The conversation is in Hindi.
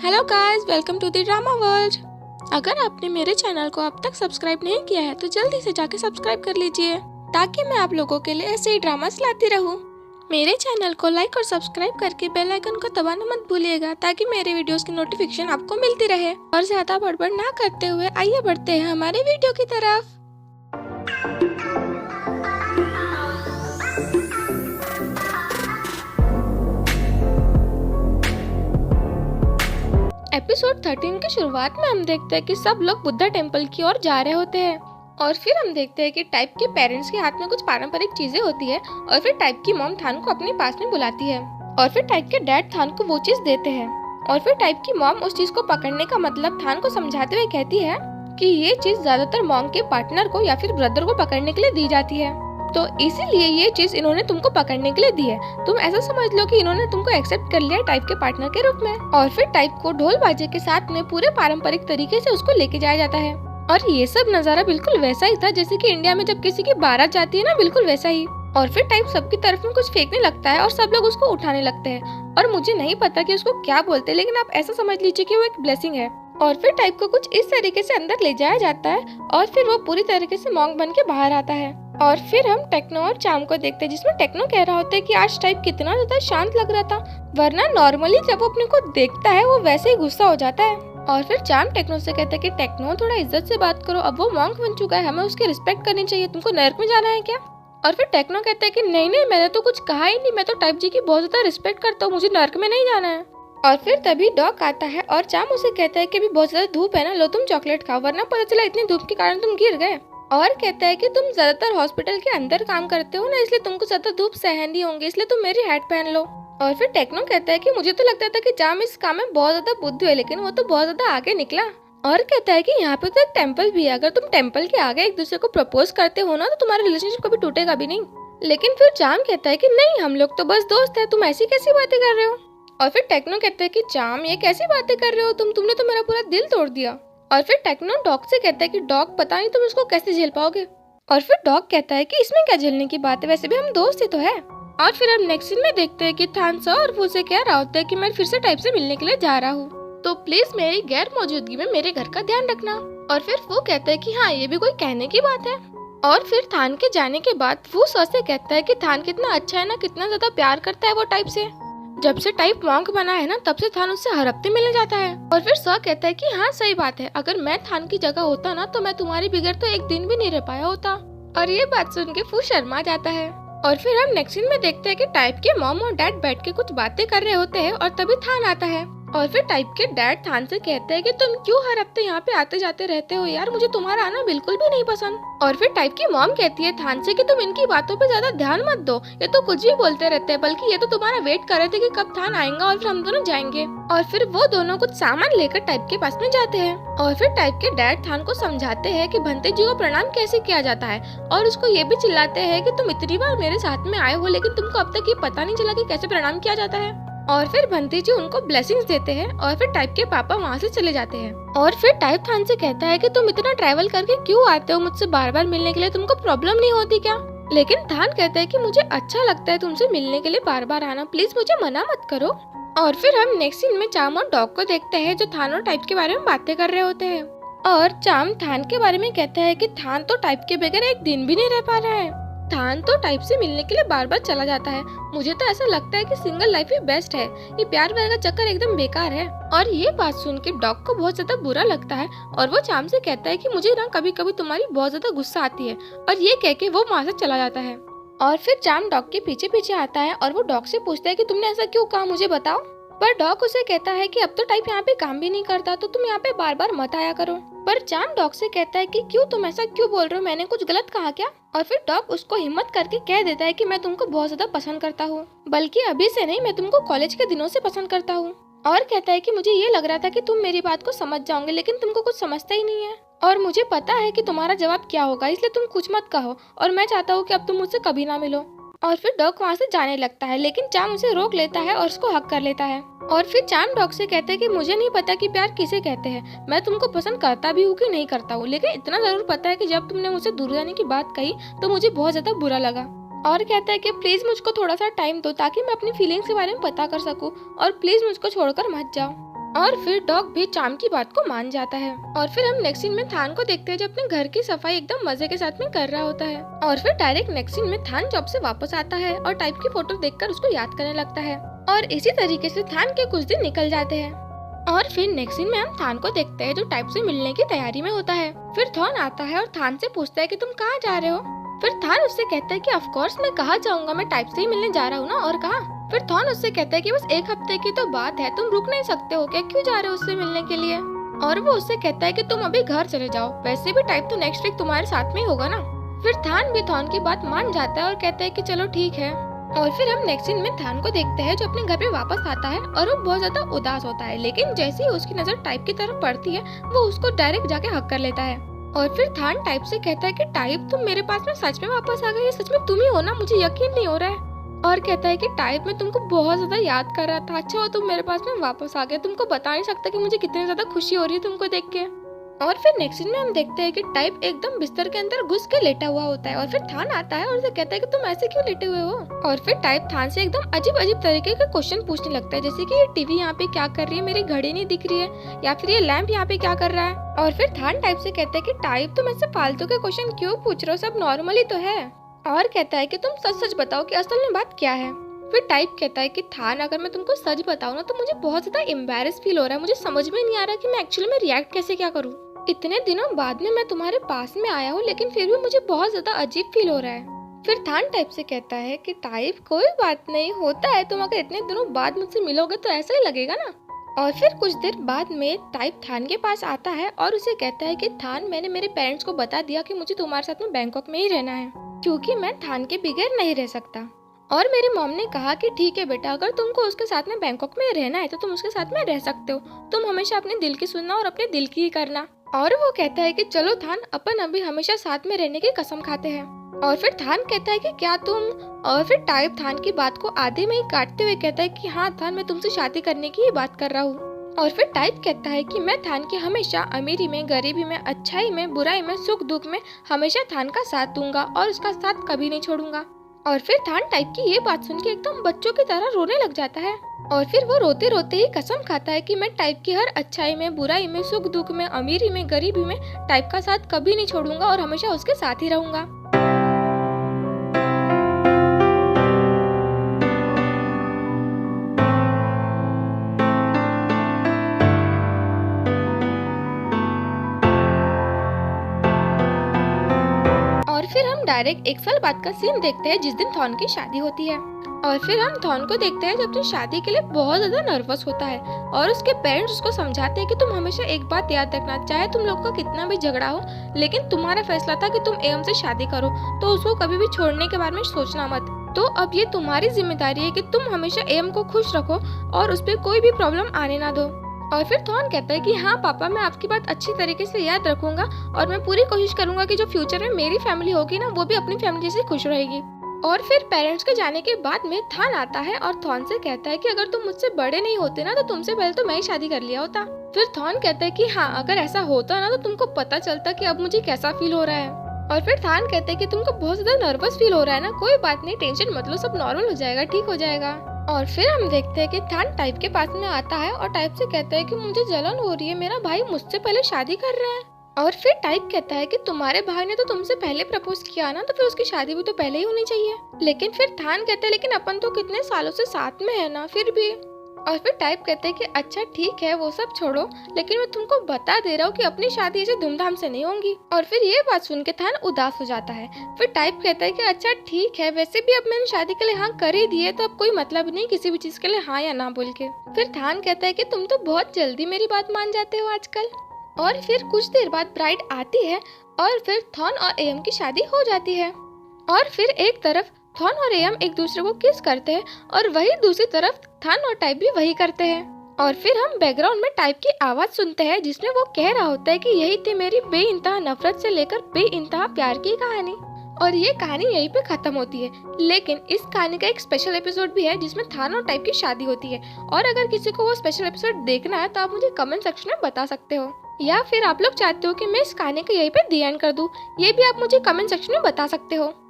Hello guys, welcome to the drama world. अगर आपने मेरे चैनल को अब तक सब्सक्राइब नहीं किया है तो जल्दी से जाके सब्सक्राइब कर लीजिए ताकि मैं आप लोगों के लिए ऐसे ही ड्रामास लाती रहूं। मेरे चैनल को लाइक और सब्सक्राइब करके बेल आइकन को दबाना मत भूलिएगा ताकि मेरे वीडियोस की नोटिफिकेशन आपको मिलती रहे। और ज्यादा बड़बड़ ना करते हुए आइए बढ़ते हैं हमारे वीडियो की तरफ। एपिसोड 13 की शुरुआत में हम देखते हैं कि सब लोग बुद्धा टेम्पल की ओर जा रहे होते हैं और फिर हम देखते हैं कि टाइप के पेरेंट्स के हाथ में कुछ पारंपरिक चीजें होती है और फिर टाइप की मॉम थान को अपने पास में बुलाती है और फिर टाइप के डैड थान को वो चीज देते हैं और फिर टाइप की मॉम उस चीज को पकड़ने का मतलब थान को समझाते हुए कहती है कि ये चीज ज्यादातर मॉम के पार्टनर को या फिर ब्रदर को पकड़ने के लिए दी जाती है, तो इसीलिए ये चीज इन्होंने तुमको पकड़ने के लिए दी है। तुम ऐसा समझ लो कि इन्होंने तुमको एक्सेप्ट कर लिया टाइप के पार्टनर के रूप में। और फिर टाइप को ढोल बाजे के साथ में पूरे पारंपरिक तरीके से उसको लेके जाया जाता है और ये सब नजारा बिल्कुल वैसा ही था जैसे कि इंडिया में जब किसी की बारात जाती है ना, बिल्कुल वैसा ही। और फिर टाइप सबकी तरफ में कुछ फेंकने लगता है और सब लोग उसको उठाने लगते हैं और मुझे नहीं पता कि उसको क्या बोलते हैं, लेकिन आप ऐसा समझ लीजिए कि वो एक ब्लेसिंग है। और फिर टाइप को कुछ इस तरीके से अंदर ले जाया जाता है और फिर वो पूरी तरीके से मॉन्क बन के बाहर आता है। और फिर हम टेक्नो और चाम को देखते हैं जिसमें टेक्नो कह रहा होता है कि आज टाइप कितना ज्यादा शांत लग रहा था, वरना नॉर्मली जब वो अपने को देखता है वो वैसे ही गुस्सा हो जाता है। और फिर चाम टेक्नो से कहता है कि टेक्नो थोड़ा इज्जत से बात करो, अब वो मॉन्क बन चुका है, हमें उसकी रिस्पेक्ट करनी चाहिए, तुमको नर्क में जाना है क्या? और फिर टेक्नो कहता है कि नहीं मैंने तो कुछ कहा ही नहीं, मैं तो टाइप जी की बहुत ज्यादा रिस्पेक्ट करता हूँ, मुझे नर्क में नहीं जाना है। और फिर तभी डॉग आता है और चाम उसे कहता है कि अभी बहुत ज्यादा धूप है ना, लो तुम चॉकलेट खाओ, वरना पता चला इतनी धूप के कारण तुम गिर गए। और कहता है कि तुम ज्यादातर हॉस्पिटल के अंदर काम करते हो ना, इसलिए तुमको ज्यादा धूप सहन नहीं होंगे, इसलिए तुम मेरी हैट पहन लो। और फिर टेक्नो कहता है कि मुझे तो लगता था कि चाम इस काम में बहुत ज्यादा बुद्धू है, लेकिन वो तो बहुत ज्यादा आगे निकला। और कहता है कि यहाँ पे तो एक टेम्पल भी है, अगर तुम टेम्पल के आगे एक दूसरे को प्रपोज करते हो ना तो तुम्हारा रिलेशनशिप कभी टूटेगा भी नहीं। लेकिन फिर चाम कहता है कि नहीं, हम लोग तो बस दोस्त है, तुम ऐसी कैसी बातें कर रहे हो? और फिर टेक्नो कहता है कि चाम ये कैसी बातें कर रहे हो तुमने तो मेरा पूरा दिल तोड़ दिया। और फिर टेक्नो डॉग से कहता है कि डॉग पता नहीं तुम इसको कैसे झेल पाओगे। और फिर डॉग कहता है कि इसमें क्या झेलने की बात है, वैसे भी हम दोस्त ही तो है। और फिर हम नेक्स्ट सीन में देखते हैं कि थानसा और वो से कह रहा होता है कि मैं फिर से टाइप से मिलने के लिए जा रहा हूँ, तो प्लीज मेरी गैर मौजूदगी में मेरे घर का ध्यान रखना। और फिर वो कहता है कि हाँ, ये भी कोई कहने की बात है। और फिर थान के जाने के बाद वो सौ से कहता है कि थान कितना अच्छा है ना, कितना ज्यादा प्यार करता है वो टाइप से। जब से टाइप मॉन्क बना है ना, तब से थान उससे हर हफ्ते मिलने जाता है। और फिर सौ कहता है कि हाँ सही बात है, अगर मैं थान की जगह होता ना तो मैं तुम्हारी बगैर तो एक दिन भी नहीं रह पाया होता। और ये बात सुन के फू शर्मा जाता है। और फिर हम नेक्स्ट सीन में देखते हैं कि टाइप के मॉम और डैड बैठ के कुछ बातें कर रहे होते हैं और तभी थान आता है। और फिर टाइप के डैड थान से कहते हैं कि तुम क्यों हर हफ्ते यहाँ पे आते जाते रहते हो यार, मुझे तुम्हारा आना बिल्कुल भी नहीं पसंद। और फिर टाइप की मॉम कहती है थान से कि तुम इनकी बातों पे ज्यादा ध्यान मत दो, ये तो कुछ भी बोलते रहते हैं, बल्कि ये तो तुम्हारा वेट कर रहे थे कि कब थान आएगा और फिर हम दोनों जाएंगे। और फिर वो दोनों कुछ सामान लेकर टाइप के पास में जाते हैं और फिर टाइप के डैड थान को समझाते हैं कि भंते जी को प्रणाम कैसे किया जाता है और उसको ये भी चिल्लाते हैं कि तुम इतनी बार मेरे साथ में आए हो लेकिन तुमको अब तक ये पता नहीं चला कि कैसे प्रणाम किया जाता है। और फिर भंते जी उनको ब्लेसिंग्स देते हैं और फिर टाइप के पापा वहाँ से चले जाते हैं। और फिर टाइप थान से कहता है कि तुम इतना ट्रैवल करके क्यों आते हो मुझसे बार बार मिलने के लिए, तुमको प्रॉब्लम नहीं होती क्या? लेकिन थान कहता है कि मुझे अच्छा लगता है तुमसे मिलने के लिए बार बार आना, प्लीज मुझे मना मत करो। और फिर हम नेक्स्ट सीन में चाम और डॉग को देखते हैं जो थान और टाइप के बारे में बातें कर रहे होते हैं। और चाम थान के बारे में कहता है कि थान तो टाइप के बगैर एक दिन भी नहीं रह पा रहा है, थान तो टाइप से मिलने के लिए बार बार चला जाता है, मुझे तो ऐसा लगता है कि सिंगल लाइफ ही बेस्ट है, ये प्यार व्यार का चक्कर एकदम बेकार है। और ये बात सुन के डॉग को बहुत ज्यादा बुरा लगता है और वो चाम से कहता है कि मुझे ना कभी कभी तुम्हारी बहुत ज्यादा गुस्सा आती है, और ये कह के वो वहाँ से चला जाता है। और फिर चाम डॉग के पीछे पीछे आता है और वो डॉग से पूछता है कि तुमने ऐसा क्यों कहा, मुझे बताओ। पर डॉग उसे कहता है कि अब तो टाइप यहाँ पे काम भी नहीं करता, तो तुम यहाँ पे बार बार मत आया करो। पर चाम डॉग से कहता है कि क्यों तुम ऐसा क्यों बोल रहे हो, मैंने कुछ गलत कहा क्या? और फिर डॉग उसको हिम्मत करके कह देता है कि मैं तुमको बहुत ज्यादा पसंद करता हूँ, बल्कि अभी से नहीं, मैं तुमको कॉलेज के दिनों से पसंद करता हूँ। और कहता है कि मुझे ये लग रहा था कि तुम मेरी बात को समझ जाओगे, लेकिन तुमको कुछ समझता ही नहीं है, और मुझे पता है कि तुम्हारा जवाब क्या होगा, इसलिए तुम कुछ मत कहो, और मैं चाहता हूँ कि अब तुम मुझसे कभी ना मिलो। और फिर डॉग वहाँ से जाने लगता है, लेकिन चाम उसे रोक लेता है और उसको हक कर लेता है। और फिर चाम डॉग से कहते हैं कि मुझे नहीं पता कि प्यार किसे कहते हैं, मैं तुमको पसंद करता भी हूँ कि नहीं करता हूँ, लेकिन इतना जरूर पता है कि जब तुमने मुझसे दूर जाने की बात कही तो मुझे बहुत ज्यादा बुरा लगा। और कहता है कि प्लीज मुझको थोड़ा सा टाइम दो ताकि मैं अपनी फीलिंग्स के बारे में पता कर सकूं, और प्लीज मुझको छोड़कर मत जाओ। और फिर डॉग भी चाम की बात को मान जाता है। और फिर हम नेक्स्ट सीन में थान को देखते हैं जो अपने घर की सफाई एकदम मजे के साथ में कर रहा होता है। और फिर डायरेक्ट नेक्स्ट सीन में थान जॉब से वापस आता है और टाइप की फोटो देखकर उसको याद करने लगता है। और इसी तरीके से थान के कुछ दिन निकल जाते हैं। और फिर नेक्स्ट सीन में हम थान को देखते हैं जो टाइप से मिलने की तैयारी में होता है। फिर थॉन आता है और थान से पूछता है कि तुम कहाँ जा रहे हो। फिर थान उससे कहता है कि ऑफ कोर्स मैं कहाँ जाऊंगा, मैं टाइप से ही मिलने जा रहा हूँ ना, और कहाँ। फिर थॉन उससे कहता है कि बस एक हफ्ते की तो बात है, तुम रुक नहीं सकते हो क्या, क्यों जा रहे हो उससे मिलने के लिए। और वो उससे कहता है कि तुम अभी घर चले जाओ, वैसे भी टाइप तो नेक्स्ट वीक तुम्हारे साथ में ही होगा ना। फिर थान भी थॉन की बात मान जाता है और कहता है कि चलो ठीक है। और फिर हम नेक्स्ट सीन में थान को देखते हैं जो अपने घर पे वापस आता है और वो बहुत ज्यादा उदास होता है, लेकिन जैसे ही उसकी नजर टाइप की तरफ पड़ती है वो उसको डायरेक्ट जाके हक कर लेता है। और फिर थान टाइप से कहता है कि टाइप तुम मेरे पास में सच में वापस आ गए, ये सच में तुम ही हो ना, मुझे यकीन नहीं हो रहा है। और कहता है कि टाइप मैं तुमको बहुत ज्यादा याद कर रहा था, अच्छा वो तुम मेरे पास में वापस आ गए, तुमको बता नहीं सकता कि मुझे कितनी ज्यादा खुशी हो रही है तुमको देख के। और फिर नेक्स्ट सीन में हम देखते हैं कि टाइप एकदम बिस्तर के अंदर घुस के लेटा हुआ होता है। और फिर थान आता है और उसे कहता है कि तुम ऐसे क्यों लेटे हुए हो। और फिर टाइप थान से एकदम अजीब अजीब तरीके के क्वेश्चन पूछने लगता है, जैसे कि ये टीवी यहाँ पे क्या कर रही है, मेरी घड़ी नहीं दिख रही है, या फिर ये लैंप यहाँ पे क्या कर रहा है। और फिर थान टाइप से कहता है कि टाइप तुम ऐसे फालतू के क्वेश्चन क्यों पूछ रहे हो, सब नॉर्मली तो है। और कहता है कि तुम सच सच बताओ कि असल में बात क्या है। फिर टाइप कहता है कि थान अगर मैं तुमको सच बताऊं ना तो मुझे बहुत ज्यादा एम्बैरेस फील हो रहा है, मुझे समझ में नहीं आ रहा कि मैं एक्चुअली में रिएक्ट कैसे क्या करूं। इतने दिनों बाद में मैं तुम्हारे पास में आया हूँ, लेकिन फिर भी मुझे बहुत ज्यादा अजीब फील हो रहा है। फिर थान टाइप से कहता है कि टाइप कोई बात नहीं, होता है, तुम अगर इतने दिनों बाद मुझसे मिलोगे तो ऐसा ही लगेगा ना। और फिर कुछ देर बाद में टाइप थान के पास आता है और उसे कहता है कि थान मैंने मेरे पेरेंट्स को बता दिया कि मुझे तुम्हारे साथ में बैंकॉक में ही रहना है, क्योंकि मैं थान के बगैर नहीं रह सकता। और मेरी मॉम ने कहा कि ठीक है बेटा, अगर तुमको उसके साथ में बैंकॉक में रहना है तो तुम उसके साथ में रह सकते हो, तुम हमेशा अपने दिल की सुनना और अपने दिल की ही करना। और वो कहता है कि चलो थान, अपन अभी हमेशा साथ में रहने की कसम खाते हैं। और फिर थान कहता है कि क्या तुम। और फिर टाइप थान की बात को आधे में ही काटते हुए कहता है कि हाँ थान, मैं तुमसे शादी करने की ही बात कर रहा हूँ। और फिर टाइप कहता है कि मैं थान की हमेशा अमीरी में, गरीबी में, अच्छाई में, बुराई में, सुख दुख में हमेशा थान का साथ दूंगा और उसका साथ कभी नहीं छोड़ूंगा। और फिर थान टाइप की ये बात सुन के एकदम बच्चों की तरह रोने लग जाता है। और फिर वो रोते रोते ही कसम खाता है कि मैं टाइप की हर अच्छाई में, बुराई में, सुख दुख में, अमीरी में, गरीबी में टाइप का साथ कभी नहीं छोड़ूंगा और हमेशा उसके साथ ही रहूंगा। और फिर हम डायरेक्ट एक साल बाद का सीन देखते हैं जिस दिन थॉन की शादी होती है। और फिर हम थॉन को देखते हैं जो अपनी शादी के लिए बहुत ज्यादा नर्वस होता है और उसके पेरेंट्स उसको समझाते हैं कि तुम हमेशा एक बात याद रखना, चाहे तुम लोग का कितना भी झगड़ा हो, लेकिन तुम्हारा फैसला था कि तुम एम से शादी करो, तो उसको कभी भी छोड़ने के बारे में सोचना मत। तो अब ये तुम्हारी जिम्मेदारी है कि तुम हमेशा एम को खुश रखो और उस पर कोई भी प्रॉब्लम आने ना दो। और फिर थॉन कहता है कि हाँ पापा, मैं आपकी बात अच्छी तरीके से याद रखूंगा और मैं पूरी कोशिश करूंगा कि जो फ्यूचर में मेरी फैमिली होगी ना, वो भी अपनी फैमिली से खुश रहेगी। और फिर पेरेंट्स के जाने के बाद में थान आता है और थॉन से कहता है कि अगर तुम मुझसे बड़े नहीं होते ना तो तुमसे पहले तो मैं ही शादी कर लिया होता। फिर थॉन कहता है कि हाँ, अगर ऐसा होता ना तो तुमको पता चलता कि अब मुझे कैसा फील हो रहा है। और फिर थान कहते हैं कि तुमको बहुत ज्यादा नर्वस फील हो रहा है ना, कोई बात नहीं, टेंशन मत लो, सब नॉर्मल हो जाएगा, ठीक हो जाएगा। और फिर हम देखते हैं कि थान टाइप के पास में आता है और टाइप से कहता है कि मुझे जलन हो रही है, मेरा भाई मुझसे पहले शादी कर रहा है। और फिर टाइप कहता है कि तुम्हारे भाई ने तो तुमसे पहले प्रपोज किया ना, तो फिर उसकी शादी भी तो पहले ही होनी चाहिए। लेकिन फिर थान कहता है लेकिन अपन तो कितने सालों से साथ में है ना, फिर भी। और फिर टाइप कहते हैं कि अच्छा ठीक है, वो सब छोड़ो, लेकिन मैं तुमको बता दे रहा हूँ कि अपनी शादी ऐसे धूमधाम से नहीं होंगी। और फिर ये बात सुन के थान उदास हो जाता है। फिर टाइप कहता है कि अच्छा ठीक है, वैसे भी अब मैंने शादी के लिए हाँ कर ही दी है, तो अब कोई मतलब नहीं किसी भी चीज के लिए हाँ या ना बोल के। फिर थान कहता है कि तुम तो बहुत जल्दी मेरी बात मान जाते हो आजकल। और फिर कुछ देर बाद ब्राइड आती है और फिर थॉन और एम की शादी हो जाती है। और फिर एक तरफ थॉन और एम एक दूसरे को किस करते हैं और वही दूसरी तरफ थान और टाइप भी वही करते हैं। और फिर हम बैकग्राउंड में टाइप की आवाज सुनते हैं जिसमें वो कह रहा होता है कि यही थी मेरी बेइंतहा नफरत से लेकर बेइंतहा प्यार की कहानी। और ये कहानी यहीं पे खत्म होती है, लेकिन इस कहानी का एक स्पेशल एपिसोड भी है जिसमें थान और टाइप की शादी होती है। और अगर किसी को वो स्पेशल एपिसोड देखना है तो आप मुझे कमेंट सेक्शन में बता सकते हो, या फिर आप लोग चाहते हो कि मैं इस कहानी को यहीं पे दी एंड कर दूं, ये भी आप मुझे कमेंट सेक्शन में बता सकते हो।